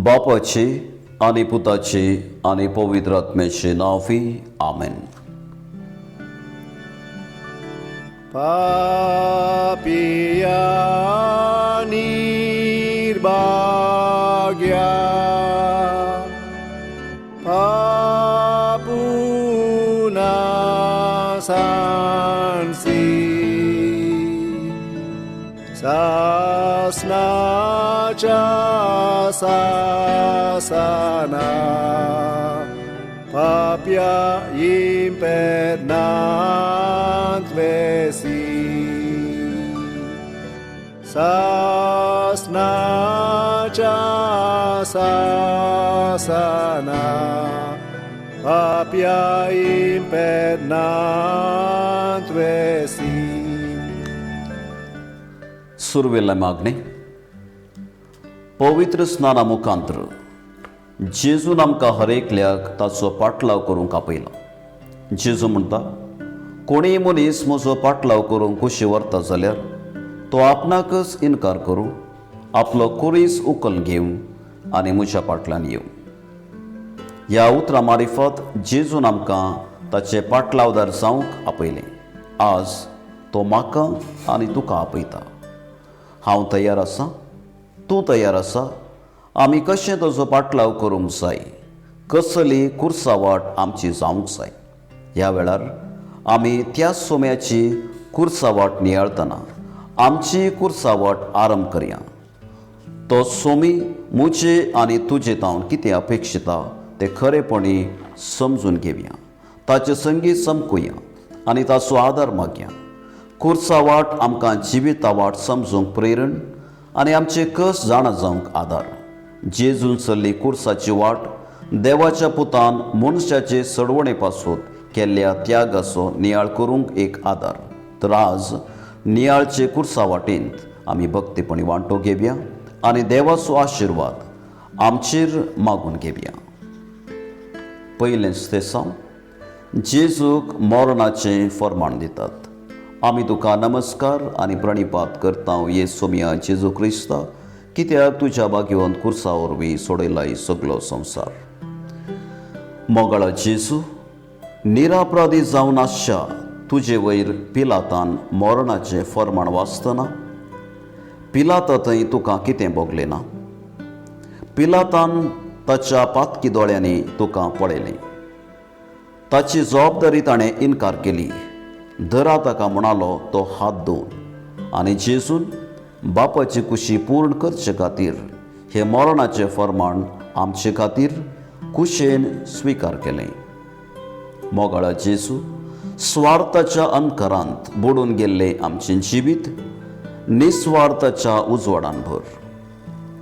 बापाचे आणि पुताचे आणि पवित्र आत्म्याचे नावे आमेन. पापिया निर्भाग्या पापुना सांसी सासनाच्या सासना papia impernat vesi sasnacha sasana papia impernat vesi. सुरवेला मागणे. पवित्र स्नाना मुखांतर जेजून आमकां हर एकल्याक ताचो पाटलाव करूंक आपयला. जेजू म्हणटा, कोणीय मनीस म्हजो पाटलाव करूंक कुशी व्हरता जाल्यार तो आपणाकच इन्कार करूं, आपलो कुरीस उखल घेवं आनी म्हज्या फाटल्यान येवं. ह्या उतरां मारिफत जेजून आमकां ताचे पाटलावदार जावंक आपयलें. आज तो म्हाका आनी तुका आपयता. हांव तयार आसां, तूं तयार आसा. आमी कशें ताचो पाटलाव करूंक जाय, कसली कुर्सावाट आमची जावंक जाय. ह्या वेळार आमी त्या सोम्याची कुर्सावाट नियाळतना आमची कुर्सावाट आरंभ करया. तो सोमी मुजे आनी तुजे तावन कितें अपेक्षिता तें खरेपणी समजून घेवया. ताचे संगीत समकुया आनी ताचो आदार मागया. कुर्सावाट आमकां जिवितावाट समजूंक प्रेरण आनी आमचे कस जाणा जावंक आदार. जेजून चल्ली कुर्साची वाट देवाच्या पुतान मनशाचे सडवणे पासून केल्ल्या त्यागाचो नियाळ करूंक एक आदार. तर आज नियाळचे कुर्सा वाटेंत आमी भक्तीपणी वांटो घेवया आनी देवाचो आशिर्वाद आमचेर मागून घेवया. पयलेंच तेसांव जेजूक मरणाचें फर्माण दितात. आमी तुका नमस्कार आनी प्रणिपात करता येसुमिया जेजू क्रिस्ता, कित्याक तुज्या भाग्यवंत कुर्सा वरवीं सोडयलाय सगलो संवसार. मोगाळा जेजू, निरापराधी जावन आसच्या तुजे वयर पिलातान मरणाचें फर्माण वाचतना पिलाता थंय तुका कितें भोगलें ना. पिलातान ताच्या पातकी दोळ्यांनी तुका पळयलें. ताची जबाबदारी ताणें इन्कार केली. धरा ताका म्हणालो तो हात धुवन. आनी जेजून बापाची कुशी पूर्ण करचे खातीर हे मरणाचें फर्माण आमचे खातीर कुशेन स्विकार केलें. मोगाळा जेजू, स्वार्थाच्या अंधकारांत बुडून गेल्लें आमचें जिवीत निस्वार्थाच्या उजवाडान भर.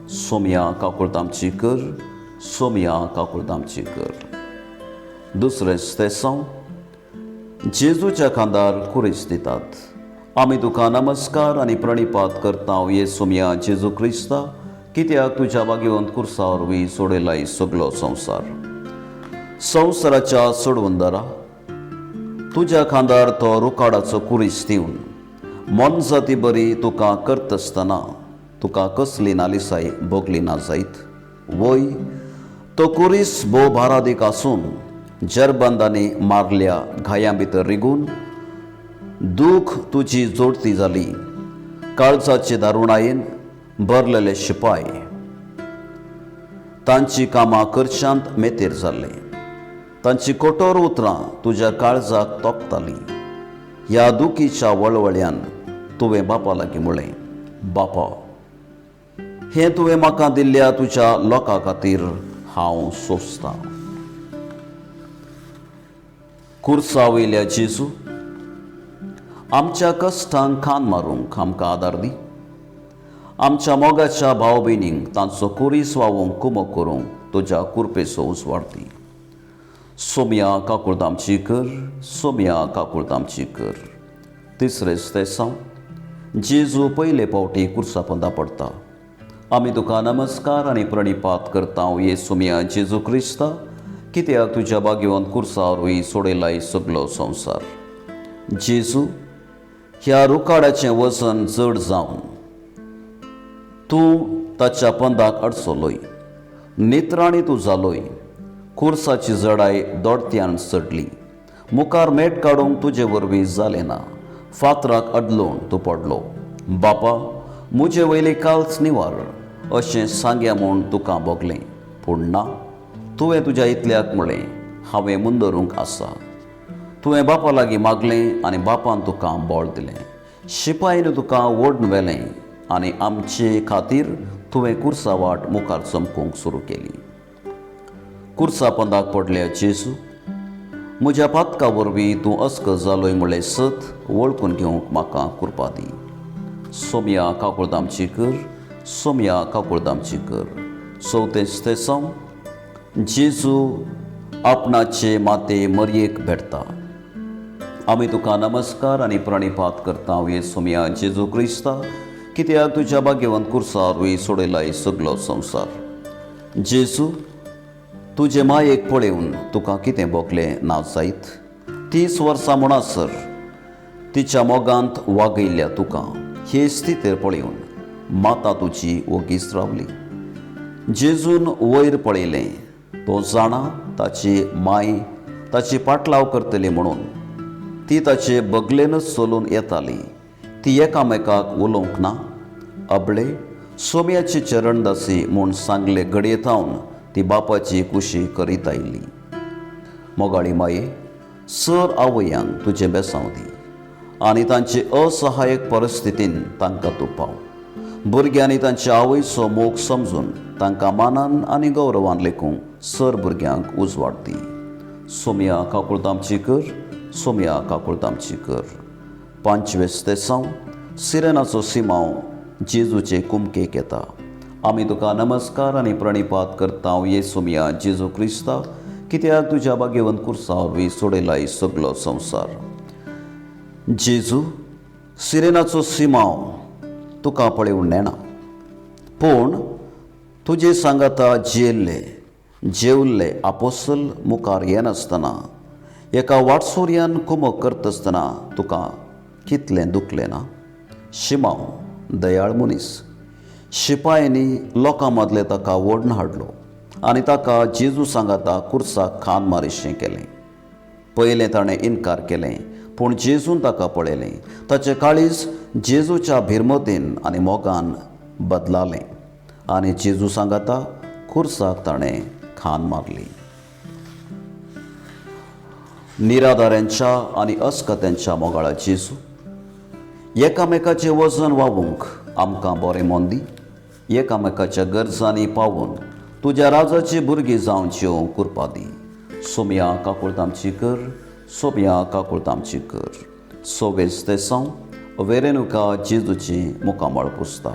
सोम्या काकुळत आमची कर, सोम्या काकुळत आमची कर. दुसरेंच तेसांव जेजूच्या खांदार कुरीस दितात. आमी तुका नमस्कार आनी प्रणिपात करता येसुमिया जेजू क्रिस्ता, कित्याक तुज्या भाग्यवंत कुर्सा वरवीं सोडयलाय सगलो संवसार. संवसाराच्या सोडवंदारा, तुज्या खांदार तो रुखाडाचो कुरीस दिवन मन जाती बरी तुका करतासतना तुका कसली नालिसाय भोगली ना जायत. वय तो कुरीस भोव भारादीक आसून जरबंदांनी मारल्या घायां भितर रिगून दूख तुजी जोडती जाली. काळजाचे दारुणायेन भरलेले शिपाय तांची कामां करच्यांत मेतेर जाल्ले. तांची कठोर उतरां तुज्या काळजाक तोपतालीं. ह्या दुखीच्या वळवळ्यान तुवें बापा लागीं म्हळें, बापा, हें तुवें म्हाका दिल्ल्या तुज्या लोकां खातीर हांव सोंसतां. कुर्सा वयल्या जेजू, आमच्या कश्टांक खांद मारूंक आमकां आदार दी. आमच्या मोगाच्या भाव भयणींक तांचो कुरीस वावूंक कुमक करूंक तुज्या कुरपेचो उजवाड दी. सोम्या काकुळत आमची कर, सोम्या काकुळत आमची कर. तिसरेच तेसांव जेजू पयले फावटी कुर्सा पंदा पडटा. आमी तुका नमस्कार आनी प्रणिपात करता येसुमिया जेजू क्रिस्ता, कित्याक तुज्या भाग्यवंत कुर्सा वरवीं सोडयलाय सगलो संवसार. जेजू, ह्या रुखाडाचें वजन जड जावन तूं ताच्या पंदाक अडचो लय. नित्राणी तूं जालोय, खुर्साची जडाय दोडत्यान चडली, मुखार मेट काडूंक तुजे वरवीं जालें ना, फातराक अदलून तूं पडलो. बापा, म्हजे वयली काल्स निवार अशें सांगया म्हूण तुका बोगलें, पूण ना, तुवें तुज्या इतल्याक म्हळें, हांवें मुंदरूंक आसा. तुवें बापा लागीं मागलें आनी बापान तुका बोळ दिलें. शिपायेन तुका ओडून व्हेलें आनी आमचे खातीर तुवें कुर्सा वाट मुखार चमकूंक सुरू केली. कुर्सा पंदाक पडल्या जेजू, म्हज्या पातका वरवीं तूं अस्क जालोय म्हणलें सत वळखून घेवंक म्हाका कृपा दी. सोमया काकुळदामची कर, सोमया काकुळदामची कर. 34 जेजू आपणाचे माते मरयेक भेटता. आमी तुका नमस्कार आनी प्रणिपात करता येसुमिया जेजू क्रिस्ता, कित्याक तुज्या भाग्यवंत कुर्सा वरवीं सोडयलाय सगलो संवसार. जेजू, तुजे मायेक पळयून तुका कितें बोगलें ना जायत. 30 वर्सां म्हणसर तिच्या मोगांत वागयल्ल्या तुका हे स्थितीर पळयून माता तुजी ओगीच रावली. जेजून वयर पळयलें, तो जाणा ताची माय ताची पाटलाव करतली म्हणून. ती ताचे बगलेनच चलून येताली. ती एकामेकाक उलोवंक ना. अबळे सोम्याची चरणदासी म्हूण सांगले घडयेतावन ती बापाची कुशी करीत आयली. मोगाळी माये, सर आवयांक तुजें बेसांव दी आनी तांचे असहायक परिस्थितीन तांकां तूं पाव. भुरग्यांनी तांच्या आवयचो मोग समजून तांकां मानान आनी गौरवान लेखूंक सर भुरग्यांक उजवाड दी. सोमया काकुळदामची कर, सोमया काकुळदामची कर. 25 सिरेनाचो सिमांव जेजूचे कुमकेक येता. आमी तुका नमस्कार आनी प्रणिपात करता येसुमिया जेजू क्रिस्ता, कित्याक तुज्या भाग्यवंत कुर्सा वरवीं सोडयलाय सगलो संवसार. जेजू, सिरेनाचो सिमांव तुका पळयून नेना, पूण तुजे सांगाता जेवल्ले आपोसल मुखार येनासतना एका वाटसुर्यान कुमक करतासतना तुका कितलें दुखलें ना. शिमांव दयाळ मनीस. शिपायांनी लोकां मदले ताका ओडून हाडलो आनी ताका जेजू सांगाता कुर्साक खान मारिशें केलें. पयलें ताणें इन्कार केलें, पूण जेजून ताका पळयलें. ताचें काळीज जेजूच्या भिरमतीन आनी मोगान बदलालें आनी जेजू सांगाता कुर्साक ताणें खान मारली. निराधाऱ्यांच्या आनी अस्कत्यांच्या मोगाळा जेजू, एकामेकाचें वजन वावूंक आमकां बरें मोन दी. एकामेकाच्या गरजांनी पावून तुज्या राजाची भुरगीं जावंच्यो कृपा दी. सोमया काकुळदामची कर, सोमया काकुळदामची कर. 26 वेरेनुका जेजूची मुखामळ पुसता.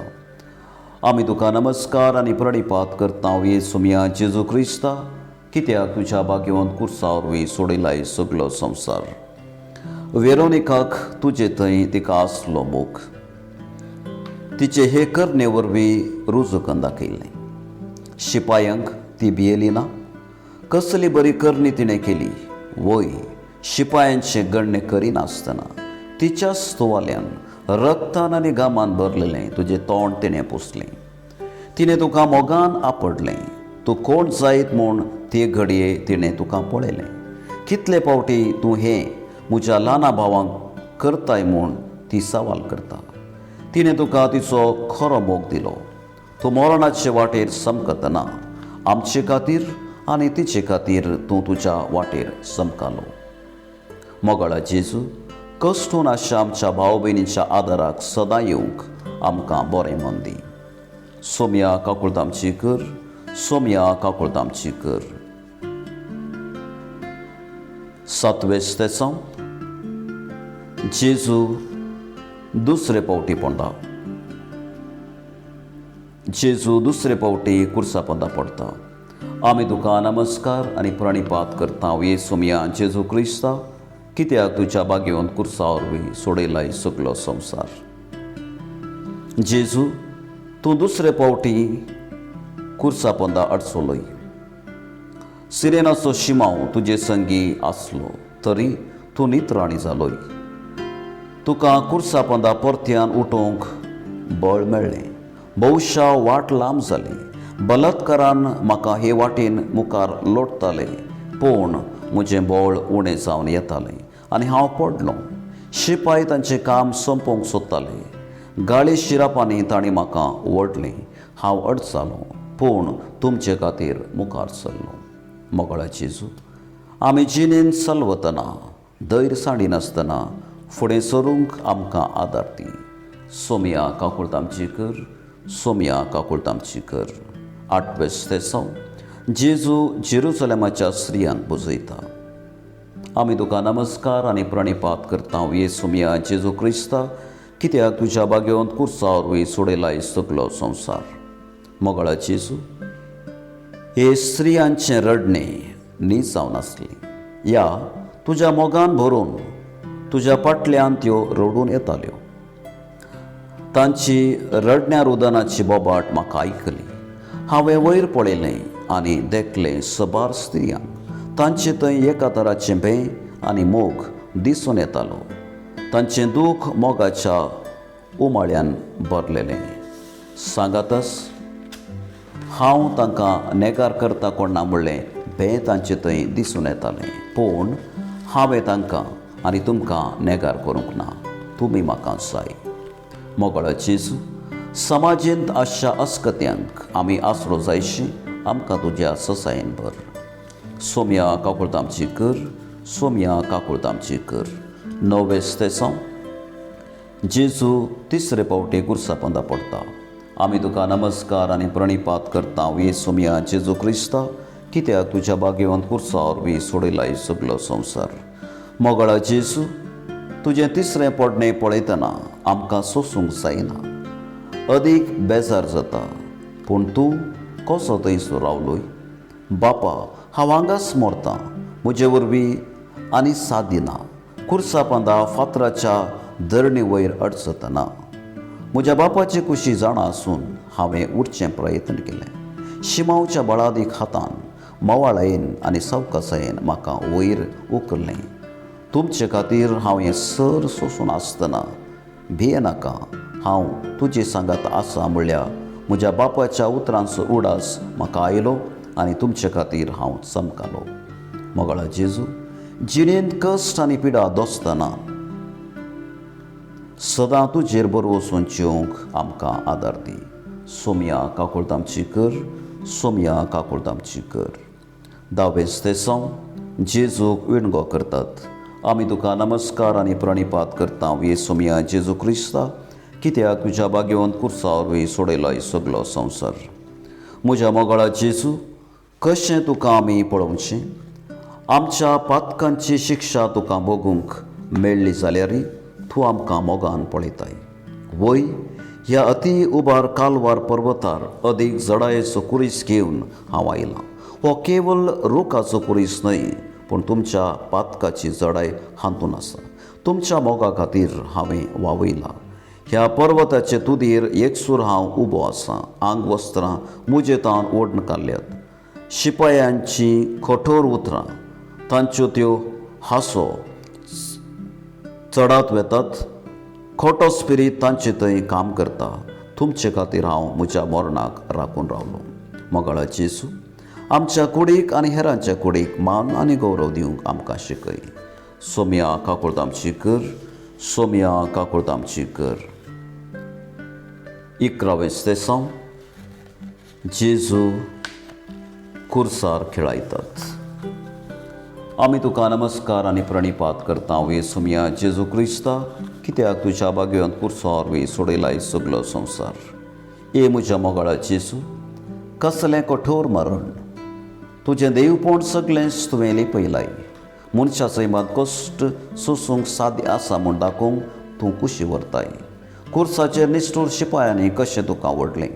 आमी तुका नमस्कार आनी प्रणिपात करता येसुमिया जेजू क्रिस्ता, कित्याक तुज्या भाग्यवंत कुर्सा वरवीं सोडयलाय सगलो संवसार. वेरोनिकाक तुजे थंय तिका आसलो मोग. तिचे हे करणे वरवीं रुजूकन दाखयलें. शिपायांक ती भियेली ना. कसली बरी करणी तिणें केली. वय, शिपायांचे गणणे करिनासतना तिच्याच तुवाल्यान रक्तान आनी घामान भरलेलें तुजें तोंड तिणें पुसलें. तिणें तुका मोगान आपडलें. तूं कोण जायत म्हूण ते घडये तिणें तुका पळयलें. कितले फावटी तूं हें म्हज्या ल्हाना भावांक करताय म्हूण ती सवाल करता. तिणें तुका तिचो खरो मोग दिलो. तूं मरणाचे वाटेर समकतना आमचे खातीर आनी तिचे खातीर तूं तुज्या वाटेर समकालो. मोगाळा जेजू, कश्टून आशा आमच्या भाव भयणीच्या आदाराक सदां येवंक आमकां बरें मन दी. सोमया काकुळदामची कर, सोमया काकुळदामची कर. 27 जेजू दुसरे पावटी पोंदा. जेजू दुसरे पावटी कुर्सा पोंदा पडटा. आमी तुका नमस्कार आनी प्रणिपात करता येसुमिया जेजू क्रिस्ता, कित्याक तुज्या भाग्यवंत कुर्सा वरवीं सोडयलाय सगलो संवसार. जेजू, तूं दुसरे पावटी कुर्सा पोंदा अडचलोय. सिरेनाचो शिमांव तुजे संगी आसलो तरी तूं नित्राणी जालोय. तुका कुर्सा पोंदा परत्यान उठोवंक बळ मेळ्ळें. भौशा वाट लांब जाली. बलात्कारान म्हाका हे वाटेन मुखार लोटताले पूण म्हजें बोळ उणें जावन येतालें आनी हांव पडलों. शिपाय तांचें काम संपोवंक सोदताले. गाळी शिरापांनी तांणी म्हाका ओडलें. हांव अडचलों पूण तुमचे खातीर मुखार सरलों. मोगळा जेजू, आमी जिणेन चलवतना धैर्य सांडिनासतना फुडें सरूंक आमकां आदार दी. सोमया काकूळट आमची कर, सोमया काकूळट आमची कर. 8वें स्थेसांव जेजू जेरुसलेमाच्या स्त्रियांक बुजयता. आमी तुका नमस्कार आनी प्रणिपात करता येसुमिया जेजू क्रिस्ता, कित्याक तुज्या बागेवंत कुर्सा वरवीं सोडयलाय सगलो संवसार. मोगळा जेजू, हे स्त्रियांचें रडणें नीज जावन आसलें. या तुज्या मोगान भरून तुज्या फाटल्यान त्यो रडून येताल्यो. तांची रडण्या रुदनाची बोबाट म्हाका आयकली. हांवें वयर पळयलें आनी देखलें सबार स्त्रियांक. तांचे थंय एका तराचें भें आनी मोग दिसून येतालो. तांचें दूख मोगाच्या उमाळ्यान भरलेलें. सांगातच, हांव तांकां नेगार करता कोण ना म्हणलें भें तांचे थंय दिसून येतालें. पूण हांवें तांकां आनी तुमकां नेगार करूंक ना. तुमी म्हाका जाय. मोगळा जेजू, समाजींत अशा अस्कत्यांक आमी आसरो जायशी आमकां तुज्या ससायेन भर. सोमया काकूळट आमची कर, सोमया काकूळट आमची कर. 9वें स्थेसांव जेजू तिसरे फावटी कुर्सापंदा पडटा. आमी तुका नमस्कार आनी प्रणिपात करता येसुमिया जेजू क्रिस्ता, कित्याक तुज्या बागेवंत कुर्सा वरवीं सोडयलाय सगलो संवसार. मोगळा जेजू, तुजें तिसरें पडणें पळयतना आमकां सोंसूंक जायना. अदीक बेजार जाता, पूण तूं कसो थंयसर रावलोय. बापा, हांव हांगाच मोरतां. म्हजे वरवीं आनी साथ दिना. कुर्सापंदा फातराच्या धरणी वयर अडचतना म्हज्या बापाची कुशी जाणा आसून हांवें उरचें प्रयत्न केलें. शिमावच्या बळादीक हातान मोवाळायेन आनी सावकासायेन म्हाका वयर उखल्लें. तुमचे खातीर हांव हें सर सोंसून आसतना भियेनाका. हांव तुजे सांगात आसा म्हणल्यार म्हज्या बापाच्या उतरांचो उडास म्हाका आयलो आनी तुमचे खातीर हांव चमकालो. मोगळा जेजू, जिणेंत कश्ट आनी पिडा दोसतना सदां तुजेर बरो वचून जिवंक आमकां आदार दी. सोमया काकूळट आमची कर, सोमया काकूळट आमची कर. 10वें स्थेसांव जेजूक विणगो करतात. आमी तुका नमस्कार आनी प्रणिपात करता येसुमिया जेजू क्रिस्ता, कित्याक तुज्या बागेवंत कुर्सा वरवीं सोडयलाय सगलो संवसार. म्हज्या मोगळा जेजू, कशें तुका आमी पळोवचें. आमच्या पातकांची शिक्षा तुका भोगूंक मेळ्ळी जाल्यारय तूं आमकां मोगान पळयताय. वय, ह्या अती उबार कालवार पर्वतार अदीक जडायेचो कुरीस घेवन हांव आयलां. हो केवळ रुखाचो कुरीस न्हय, पूण तुमच्या पातकाची जडाय हांतून आसा. तुमच्या मोगा खातीर हांवें वावयलां. ह्या पर्वताचे तुदीर एकसूर हांव उबो आसां. आंग वस्त्रां मुजेतान ओडून काडल्यात. शिपायांची कठोर उतरां, तांच्यो त्यो हांसो चडात वेतात. खोटो स्पिरीत तांचे थंय काम करता. तुमचे खातीर हांव म्हज्या मरणाक राखून रावलो. मोगळा जेजू, आमच्या कुडीक आनी हेरांच्या कुडीक मान आनी गौरव दिवंक आमकां शिकय. सोमया काकूळट आमची कर, सोमया काकूळट आमची कर. 11वें स्थेसांव जेजू कुर्सार खेळायतात. आमी तुका नमस्कार आनी प्रणिपात करता येसुमिया जेजू क्रिस्ता, कित्याक तुज्या बागेवंत कुर्सा वरवीं सोडयलाय सगलो संवसार. ए म्हज्या मोगळा जेजू, कसलें कठोर मरण. तुजें देवपण सगळेंच तुवें लिपयलाय. मनशा सैमात कश्ट सोंसूंक साध्य आसा म्हूण दाखोवंक तूं कुशी व्हरताय. कुर्साचेर निश्ठूर शिपायांनी कशें तुका ओडलें.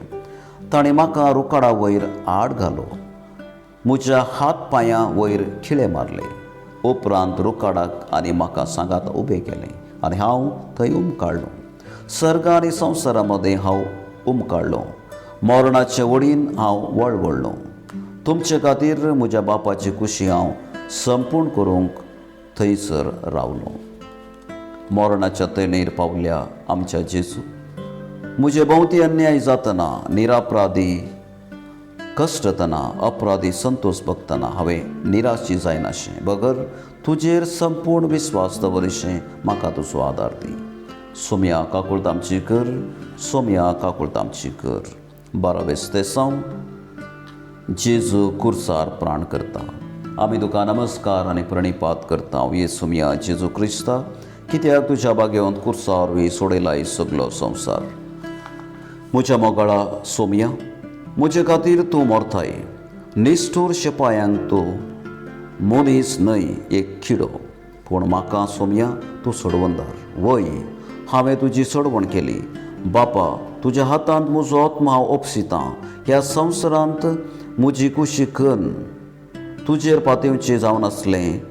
ताणें म्हाका रुखाडा वयर आड घालो. म्हज्या हात पांयां वयर खिळे मारले. उपरांत रुखाडाक आनी म्हाका सांगात उबें केलें आनी हांव थंय उमकाळ्ळो. सर्ग आनी संवसारा मदें हांव उमकाळ्ळो. मरणाचे वडीन हांव वळवळ्ळो. तुमचे खातीर म्हज्या बापाची कुशी हांव संपूर्ण करूंक थंयसर रावलो. मरणाच्या तणेर पावल्या आमच्या जेजू, म्हजे भोंवती अन्याय जातना निरापराधी कश्टतना अपराधी संतोष बघतना हांवें निराशी जायनाशें बगर तुजेर संपूर्ण विस्वास दवरिशें म्हाका तुजो आदार दी. सोम्या काकूळट आमची कर, सोम्या काकूळट आमची कर. 12 जेजू कुर्सार प्राण करता. आमी तुका नमस्कार आनी प्रणिपात करता ये सोम्या जेजू क्रिस्ता, कित्याक तुज्या बागेवंत कुर्सा वरवीं सोडयलाय सगलो संवसार. म्हज्या मोगाळा सोम्या, म्हजे खातीर तूं मोरताय. निश्ठूर शिपायांक तूं मनीस न्हय एक किडो, पूण म्हाका सोम्या तूं सोडवंदार. वय, हांवें तुजी सोडवण केली. बापा, तुज्या हातांत म्हजो आत्मा हांव ओपसितां. ह्या संवसारांत म्हजी कुशी कन्न तुजेर पातयेवचें जावन आसलें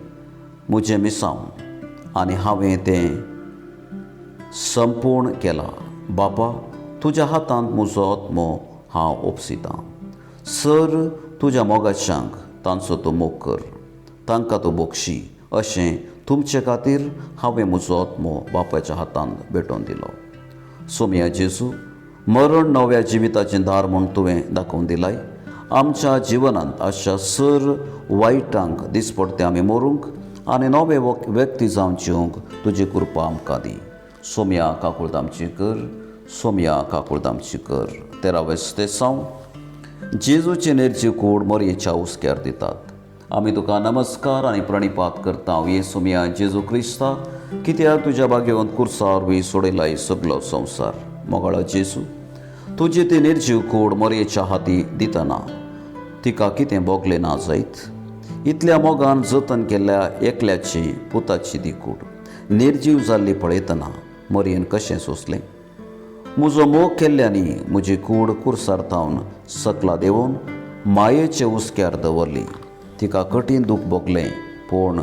म्हजें मिसांव, आनी हांवें तें संपूर्ण केलां. बापा, तुज्या हातांत म्हजो आत्मो हांव ओपसितां. सर, तुज्या मोगाच्यांक तांचो तूं मोग कर, तांकां तूं बक्षी. अशें तुमचे खातीर हांवें म्हजो आत्मो बापाच्या हातांत भेटोवन दिलो. सोम्या जेजू, मरण नव्या जिविताचें दार म्हूण तुवें दाखोवन दिलाय. आमच्या जिवनांत अशा सर वायटांक दिसपडटे आमी मरूंक आनी नवे व्यक्ती जावन जिवंक तुजी कृपा आमकां दी. सोम्या काकूळट आमची कर, सोम्या काकूळट आमची कर. 13 जेजूचे निर्जीव कूड मरयेच्या उस्क्यार दितात. आमी तुका नमस्कार आनी प्रणिपात करता ये सोम्या जेजू क्रिस्ता, कित्याक तुज्या बागेवंत कुर्सा वरवीं सोडयलाय सगलो संवसार. मोगाळा जेजू, तुजे ते निर्जीव कूड मरयेच्या हाती दितना तिका कितें बोगलें ना जायत. इतल्या मोगान जतन केल्ल्या एकल्याची पुताची दी कूड निर्जीव जाल्ली पळयतना मरयेन कशें सोंसलें. म्हजो मोग केल्ल्यांनी म्हजी कूड कुर्सार सकला देंवोवन मायेचे उस्क्यार दवरली. तिका कठीण दूख भोगलें, पूण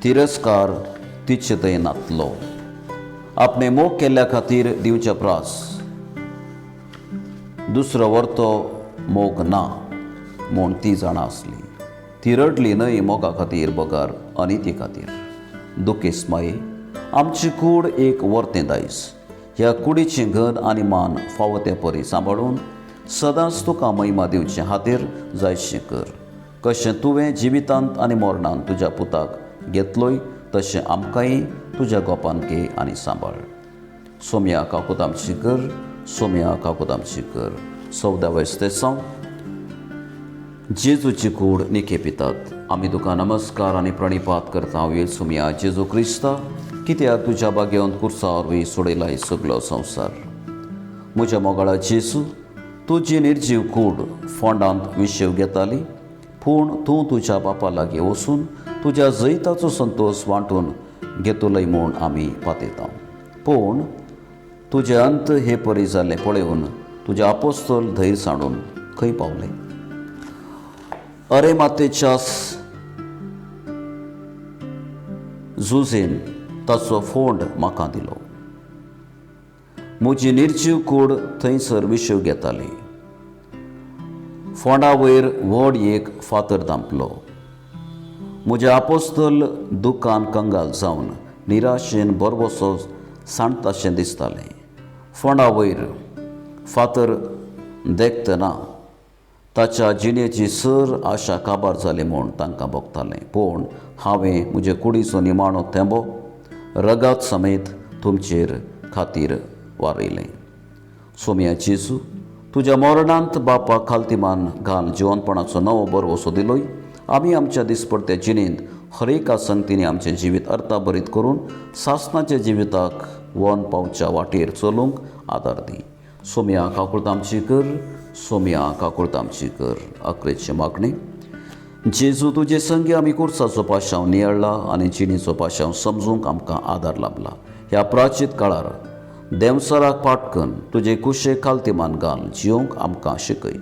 तिरस्कार तिचे थंय नातलो. आपणे मोग केल्ल्या खातीर दिवचे प्रास दुसरो व्हरतो मोग ना म्हूण ती जाणा आसली. ती रडली न्हय मोगा खातीर बगार अनिती खातीर. दुखेस माये, आमची कूड एक वर्तें दायज. ह्या कुडीची घन आनी मान फावो ते परी सांबाळून सदांच तुका महिमा दिवचे खातीर जायशें कर. कशें तुवें जिवितांत आनी मरणांत तुज्या पुताक घेतलोय, तशें आमकांय तुज्या गोपान घे आनी सांबाळ. सोम्या काकूट आमची कर, सोम्या काकूट आमची कर. 14 जेजूची कूड निखेपितात. आमी तुका नमस्कार आनी प्रणिपात करता ये सोम्या जेजू क्रिस्ता, कित्याक तुज्या बागेवंत कुर्सा वरवीं सोडयलाय सगलो संवसार. म्हज्या मोगाळा जेजू, तुजी निर्जीव कूड फोंडांत विशेव घेताली, पूण तूं तुज्या बापा लागीं वचून तुज्या जैताचो संतोष वांटून घेतलोय म्हूण आमी पातयता. पूण तुजे अंत हे परी जाल्ले पळयोवन तुजे आपोस्तोल धैर्य सांडून खंय पावले. अरेमातेच्या झुजेन ताचो फोंड म्हाका दिलो. म्हजी निर्जीव कूड थंयसर विशेव घेताली. फोंडा वयर व्हड एक फातर दांपलो. म्हजे आपोस्तोल दुखान कंगाल जावन निराशेन बरवसो सांडताशें दिसतालें. फोंडा वयर फातर देखतना ताच्या जिणेची सर आशा काबार जाली म्हूण तांकां भोगतालें. पूण हांवें म्हजे कुडीचो निमाणो थेंबो रगात समेत तुमचेर खातीर वारयलें. सोम्या जेजू, तुज्या मरणांत बापाक खालतीमान घाल जिवनपणाचो नवो बरवसो दिलोय. आमी आमच्या दिसपडत्या जिणेंत हर एका संगतींनी आमचें जिवीत अर्थाभरीत करून सासणाच्या जिविताक वन पावच्या वाटेर चलूंक आदार दी. सोम्या काकूळट आमची कर, सोम्या काकूळट आमची कर. अकरेची मागणी. जेजू, तुजे संगी आमी कुर्साचो पाशांव नियळ्ळा आनी जिणेचो पाशांव समजूंक आमकां आदार लाभला. ह्या प्राचीत काळार देंवसराक पाटकन तुजे कुशेक खालतीमान घाल जिवंक आमकां शिकय.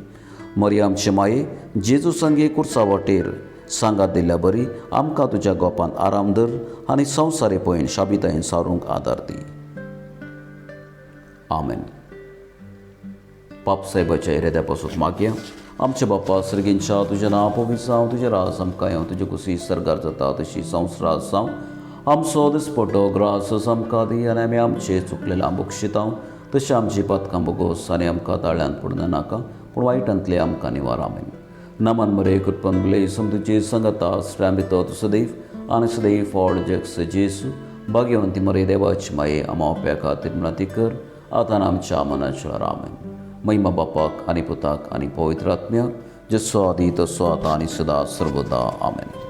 मरियमचे माये, जेजू संगी कुर्सा वाटेर सांगात दिल्ल्या बरी आमकां तुज्या गोपांत आराम दर आनी संवसारी पयन शाबितायेन सारूंक आदार दी. आमेन. पाप साहेबाच्या येद्या पासून मागया. आमचे बाप्पा सर्गींच्या तुजें नांव पवित्र जावं, तुजें राज आमकां येवं, तुजी कुशी सरकार जाता तशी संवसारांत जावं. आमचो दिसपट्टो ग्रास आमकां दी आनी आमी आमचे चुकलेल्या बक्षितांव तशें आमची पातकां बोगोस आनी आमकां ताळ्यान पडूं नाका, पूण वायटांतले आमकां निवार. आमेन. नमन मरे कुटपन बुले सम तुझे संगता श्रमितो तो सदैव आणि सदैव फॉड जग से जेसू भाग्यवंती मरे देवाची माये अमाप्या खातीर विनंती कर आता आमच्या मनाच्या रामेन महिमा बापाक आणि पुताक आणि पवित्र आत्म्याक जसो आदी तसो आता आणि सदा सर्वदा आमेन.